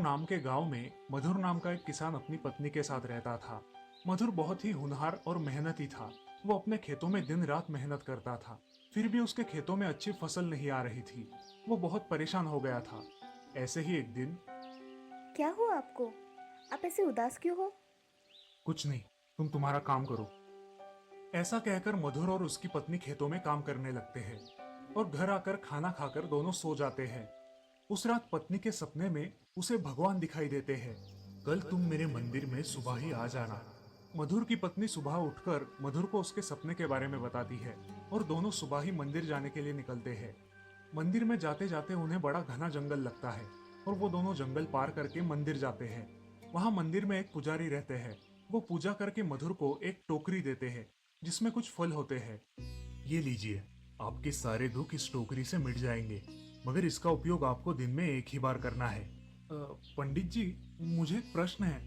नाम के गांव में मधुर नाम का एक किसान अपनी पत्नी के साथ रहता था। मधुर बहुत ही होनहार और मेहनती था। वो अपने खेतों में दिन रात मेहनत करता था, फिर भी उसके खेतों में अच्छी फसल नहीं आ रही थी। वो बहुत परेशान हो गया था। ऐसे ही एक दिन, क्या हुआ आपको? आप ऐसे उदास क्यों हो? कुछ नहीं, तुम तुम्हारा काम करो, ऐसा कहकर मधुर और उसकी पत्नी खेतों में काम करने लगते हैं और घर आकर खाना खाकर दोनों सो जाते हैं। उस रात पत्नी के सपने में उसे भगवान दिखाई देते हैं। कल तुम मेरे मंदिर में सुबह ही आ जाना। मधुर की पत्नी सुबह उठकर मधुर को उसके सपने के बारे में बताती है और दोनों सुबह ही मंदिर जाने के लिए निकलते हैं। मंदिर में जाते जाते उन्हें बड़ा घना जंगल लगता है और वो दोनों जंगल पार करके मंदिर जाते हैं। वहां मंदिर में एक पुजारी रहते हैं। वो पूजा करके मधुर को एक टोकरी देते हैं जिसमें कुछ फल होते हैं। ये लीजिए, आपके सारे दुख इस टोकरी से मिट जाएंगे, मगर इसका उपयोग आपको दिन में एक ही बार करना है। पंडित जी, मुझे एक प्रश्न है।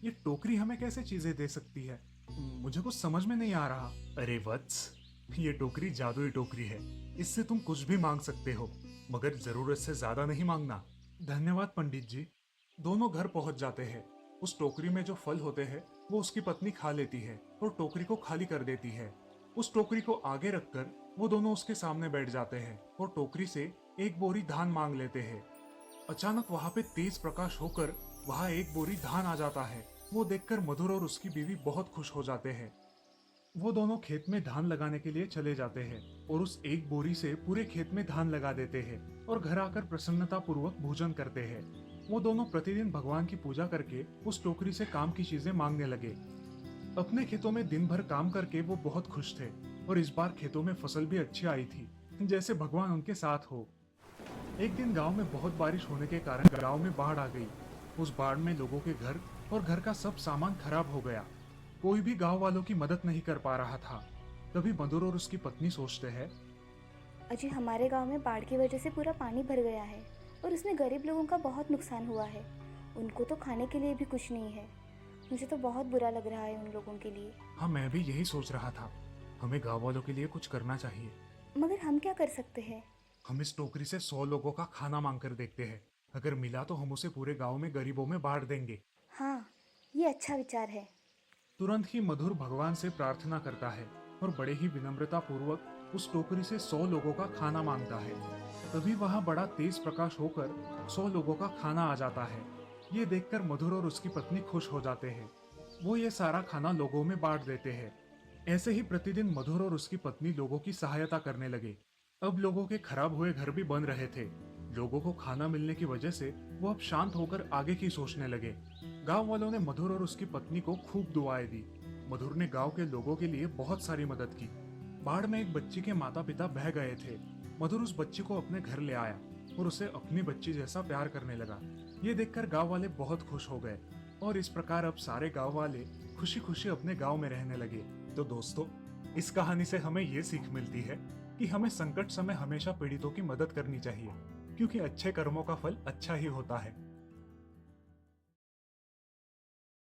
ये टोकरी हमें कैसे चीजें दे सकती है? मुझे कुछ समझ में नहीं आ रहा। अरे वत्स, ये टोकरी जादुई टोकरी है। इससे तुम कुछ भी मांग सकते हो, मगर जरूरत से ज्यादा नहीं मांगना। धन्यवाद पंडित जी। दोनों घर पहुंच जाते हैं। उस टोकरी में जो फल होते हैं वो उसकी पत्नी खा लेती है और टोकरी को खाली कर देती है। उस टोकरी को आगे रखकर वो दोनों उसके सामने बैठ जाते हैं और टोकरी से एक बोरी धान मांग लेते हैं। अचानक वहां पे तेज प्रकाश होकर वहां एक बोरी धान आ जाता है। वो देखकर मधुर और उसकी बीवी बहुत खुश हो जाते हैं। वो दोनों खेत में धान लगाने के लिए चले जाते हैं और उस एक बोरी से पूरे खेत में धान लगा देते हैं और घर आकर प्रसन्नता पूर्वक भोजन करते हैं। वो दोनों प्रतिदिन भगवान की पूजा करके उस टोकरी से काम की चीजें मांगने लगे। अपने खेतों में दिन भर काम करके वो बहुत खुश थे और इस बार खेतों में फसल भी अच्छी आई थी, जैसे भगवान उनके साथ हो। एक दिन गांव में बहुत बारिश होने के कारण गांव में बाढ़ आ गई। उस बाढ़ में लोगों के घर और घर का सब सामान खराब हो गया। कोई भी गांव वालों की मदद नहीं कर पा रहा था। तभी मधुर और उसकी पत्नी सोचते हैं, अजय, हमारे गांव में बाढ़ की वजह से पूरा पानी भर गया है और उसमें गरीब लोगों का बहुत नुकसान हुआ है। उनको तो खाने के लिए भी कुछ नहीं है। मुझे तो बहुत बुरा लग रहा है उन लोगों के लिए। हाँ मैं भी यही सोच रहा था। हमें गांव वालों के लिए कुछ करना चाहिए। मगर हम क्या कर सकते हैं? हम इस टोकरी से 100 लोगों का खाना मांग कर देखते हैं। अगर मिला तो हम उसे पूरे गांव में गरीबों में बांट देंगे। हाँ, ये अच्छा विचार है। तुरंत ही मधुर भगवान से प्रार्थना करता है और बड़े ही विनम्रता पूर्वक उस टोकरी से 100 लोगों का खाना मांगता है। तभी वहां बड़ा तेज प्रकाश होकर 100 लोगों का खाना आ जाता है। ये देखकर मधुर और उसकी पत्नी खुश हो जाते हैं। वो ये सारा खाना लोगों में बांट देते हैं। ऐसे ही प्रतिदिन मधुर और उसकी पत्नी लोगों की सहायता करने लगे। अब लोगों के खराब हुए घर भी बन रहे थे। लोगों को खाना मिलने की वजह से वो अब शांत होकर आगे की सोचने लगे। गांव वालों ने मधुर और उसकी पत्नी को खूब दुआएं दी। मधुर ने गांव के लोगों के लिए बहुत सारी मदद की। बाढ़ में एक बच्ची के माता पिता बह गए थे। मधुर उस बच्ची को अपने घर ले आया और उसे अपनी बच्ची जैसा प्यार करने लगा। ये देखकर गांव वाले बहुत खुश हो गए और इस प्रकार अब सारे गांव वाले खुशी खुशी अपने गांव में रहने लगे। तो दोस्तों, इस कहानी से हमें ये सीख मिलती है कि हमें संकट समय हमेशा पीड़ितों की मदद करनी चाहिए, क्योंकि अच्छे कर्मों का फल अच्छा ही होता है।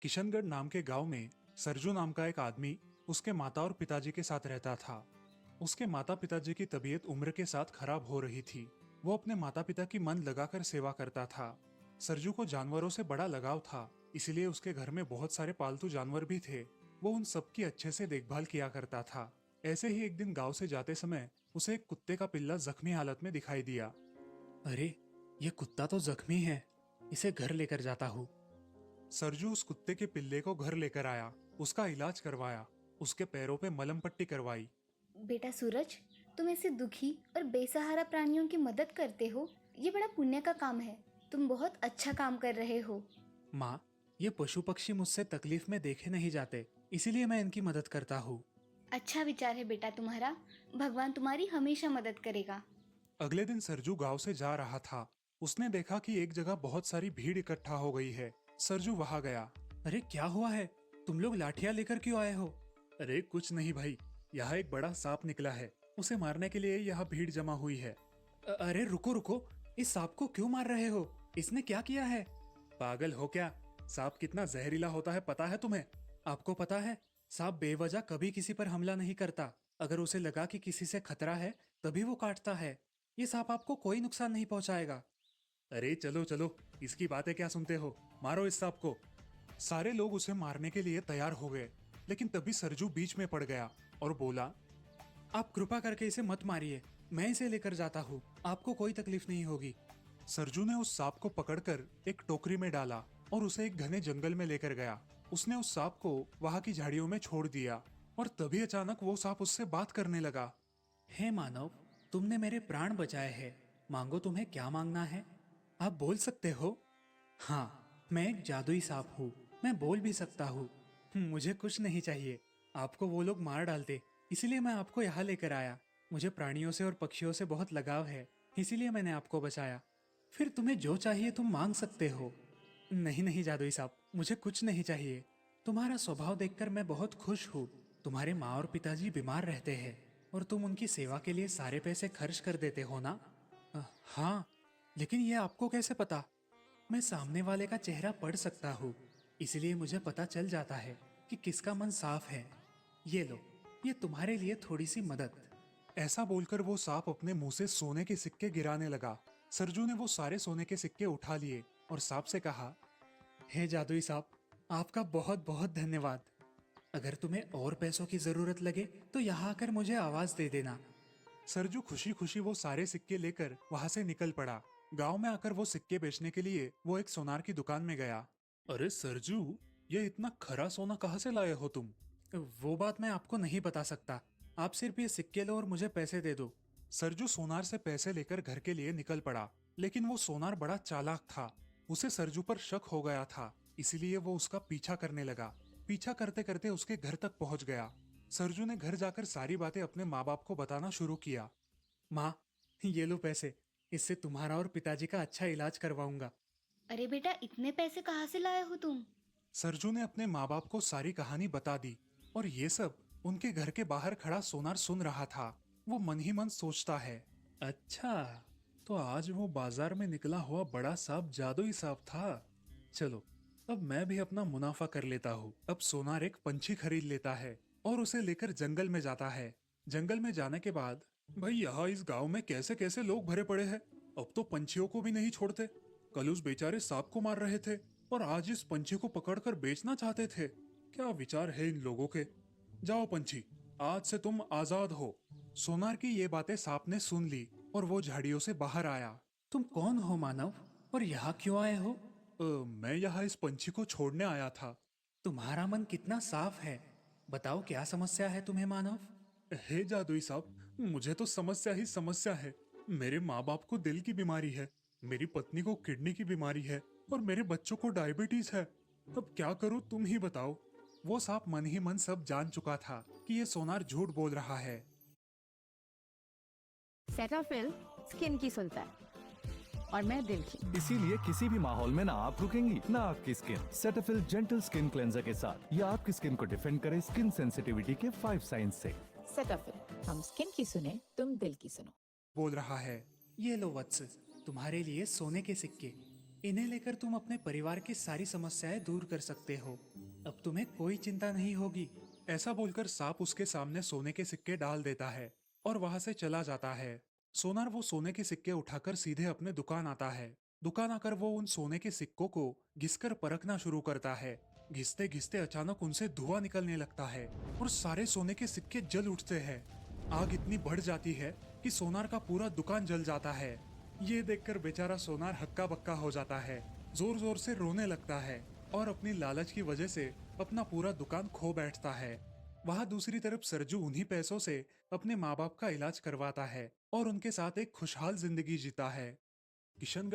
किशनगढ़ नाम के गांव में सरजू नाम का एक आदमी उसके माता और पिताजी के साथ रहता था। उसके माता पिताजी की तबीयत उम्र के साथ खराब हो रही थी। वो अपने माता पिता की मन लगाकर सेवा करता था। सरजू को जानवरों से बड़ा लगाव था, इसलिए उसके घर में बहुत सारे पालतू जानवर भी थे। वो उन सब की अच्छे से देखभाल किया करता था। ऐसे ही एक दिन गांव से जाते समय उसे एक कुत्ते का पिल्ला जख्मी हालत में दिखाई दिया। अरे, ये कुत्ता तो जख्मी है, इसे घर लेकर जाता हूँ। सरजू उस कुत्ते के पिल्ले को घर लेकर आया, उसका इलाज करवाया, उसके पैरों पे मलहम पट्टी करवाई। बेटा सूरज, तुम ऐसे दुखी और बेसहारा प्राणियों की मदद करते हो, ये बड़ा पुण्य का काम है। तुम बहुत अच्छा काम कर रहे हो। माँ, ये पशु पक्षी मुझसे तकलीफ में देखे नहीं जाते, इसीलिए मैं इनकी मदद करता हूँ। अच्छा विचार है बेटा तुम्हारा। भगवान तुम्हारी हमेशा मदद करेगा। अगले दिन सरजू गांव से जा रहा था। उसने देखा कि एक जगह बहुत सारी भीड़ इकट्ठा हो गई है। सरजू वहां गया। अरे क्या हुआ है? तुम लोग लाठियां लेकर क्यों आए हो? अरे कुछ नहीं भाई, यहाँ एक बड़ा सांप निकला है, उसे मारने के लिए यहाँ भीड़ जमा हुई है। अरे रुको रुको, इस सांप को क्यों मार रहे हो? इसने क्या किया है? पागल हो क्या? सांप कितना जहरीला होता है पता है तुम्हें? आपको पता है, सांप बेवजह कभी किसी पर हमला नहीं करता। अगर उसे लगा कि किसी से खतरा है तभी वो काटता है। ये सांप आपको कोई नुकसान नहीं पहुंचाएगा। अरे चलो चलो, इसकी बातें क्या सुनते हो, मारो इस सांप को। सारे लोग उसे मारने के लिए तैयार हो गए, लेकिन तभी सरजू बीच में पड़ गया और बोला, आप कृपा करके इसे मत मारिए, मैं इसे लेकर जाता हूँ, आपको कोई तकलीफ नहीं होगी। सरजू ने उस सांप को पकड़कर एक टोकरी में डाला और उसे एक घने जंगल में लेकर गया। उसने उस सांप को वहां की झाड़ियों में छोड़ दिया और तभी अचानक वो सांप उससे बात करने लगा। हे मानव, तुमने मेरे प्राण बचाए हैं, मांगो तुम्हें क्या मांगना है। आप बोल सकते हो? हाँ, मैं एक जादुई सांप हूँ, मैं बोल भी सकता हूँ। मुझे कुछ नहीं चाहिए, आपको वो लोग मार डालते, इसीलिए मैं आपको यहाँ लेकर आया। मुझे प्राणियों से और पक्षियों से बहुत लगाव है, इसीलिए मैंने आपको बचाया। फिर तुम्हें जो चाहिए तुम मांग सकते हो। नहीं नहीं जादुई साहब, मुझे कुछ नहीं चाहिए। तुम्हारा स्वभाव देखकर मैं बहुत खुश हूँ। तुम्हारे माँ और पिताजी बीमार रहते हैं और तुम उनकी सेवा के लिए सारे पैसे खर्च कर देते हो ना? हाँ, लेकिन ये आपको कैसे पता? मैं सामने वाले का चेहरा पढ़ सकता हूँ, इसलिए मुझे पता चल जाता है कि किसका मन साफ है। ये लो, ये तुम्हारे लिए थोड़ी सी मदद। ऐसा बोलकर वो सांप अपने मुंह से सोने के सिक्के गिराने लगा। सरजू ने वो सारे सोने के सिक्के उठा लिए और सांप से कहा, हे जादुई साहब, आपका बहुत बहुत धन्यवाद। अगर तुम्हें और पैसों की जरूरत लगे तो यहाँ आकर मुझे आवाज दे देना। सरजू खुशी खुशी वो सारे सिक्के लेकर वहां से निकल पड़ा। गांव में आकर वो सिक्के बेचने के लिए वो एक सोनार की दुकान में गया। अरे सरजू, ये इतना खरा सोना कहाँ से लाए हो तुम? वो बात मैं आपको नहीं बता सकता, आप सिर्फ ये सिक्के लो और मुझे पैसे दे दो। सरजू सोनार से पैसे लेकर घर के लिए निकल पड़ा, लेकिन वो सोनार बड़ा चालाक था। उसे सरजू पर शक हो गया था, इसलिए वो उसका पीछा करने लगा। पीछा करते करते उसके घर तक पहुंच गया। सरजू ने घर जाकर सारी बातें अपने माँ बाप को बताना शुरू किया। माँ, ये लो पैसे, इससे तुम्हारा और पिताजी का अच्छा इलाज करवाऊंगा। अरे बेटा, इतने पैसे कहाँ से लाए हो तुम? सरजू ने अपने माँ बाप को सारी कहानी बता दी और ये सब उनके घर के बाहर खड़ा सोनार सुन रहा था। वो मन ही मन सोचता है, अच्छा, तो आज वो बाजार में निकला हुआ बड़ा सांप जादुई सांप था। चलो, अब मैं भी अपना मुनाफा कर लेता हूँ। अब सोनार एक पंछी खरीद लेता है और उसे लेकर जंगल में जाता है। जंगल में जाने के बाद, भाई यहाँ इस गांव में कैसे कैसे लोग भरे पड़े हैं। अब तो पंछियों को भी नहीं छोड़ते। कल उस बेचारे सांप को मार रहे थे और आज इस पंछी को पकड़कर बेचना चाहते थे। क्या विचार है इन लोगों के। जाओ पंछी, आज से तुम आजाद हो। सोनार की ये बातें सांप ने सुन ली और वो झाड़ियों से बाहर आया। तुम कौन हो मानव, और यहाँ क्यों आए हो? मैं यहाँ इस पंछी को छोड़ने आया था। तुम्हारा मन कितना साफ है, बताओ क्या समस्या है तुम्हें मानव? हे जादुई साहब, मुझे तो समस्या ही समस्या है। मेरे माँ बाप को दिल की बीमारी है, मेरी पत्नी को किडनी की बीमारी है और मेरे बच्चों को डायबिटीज है। अब क्या करूँ, तुम ही बताओ। वो सांप मन ही मन सब जान चुका था कि ये सोनार झूठ बोल रहा है। सेटाफिल स्किन की सुनता है और मैं दिल की। इसीलिए किसी भी माहौल में ना आप रुकेंगी ना आपकी skin. Cetaphil gentle skin cleanser के साथ ये आपकी स्किन को डिफेंड करे स्किन सेंसिटिविटी के 5 साइंस से। सेटाफिल, हम स्किन की सुने, तुम दिल की सुनो। बोल रहा है, ये लो वत्स, तुम्हारे लिए सोने के सिक्के। इन्हें लेकर तुम अपने परिवार की सारी समस्याएं दूर कर सकते हो। अब तुम्हें कोई चिंता नहीं होगी। ऐसा बोलकर सांप उसके सामने सोने के सिक्के डाल देता है और वहां से चला जाता है। सोनार वो सोने के सिक्के उठाकर सीधे अपने दुकान आता है। दुकान आकर वो उन सोने के सिक्कों को घिसकर परखना शुरू करता है। घिसते घिसते अचानक उनसे धुआं निकलने लगता है और सारे सोने के सिक्के जल उठते हैं। आग इतनी बढ़ जाती है कि सोनार का पूरा दुकान जल जाता है। ये देखकर बेचारा सोनार हक्का बक्का हो जाता है, जोर जोर से रोने लगता है और अपनी लालच की वजह से अपना पूरा दुकान खो बैठता है। वहाँ दूसरी तरफ सरजू उन्हीं पैसों से अपने माँ बाप का इलाज करवाता है और उनके साथ एक खुशहाल जिंदगी जीता है। किशनगढ़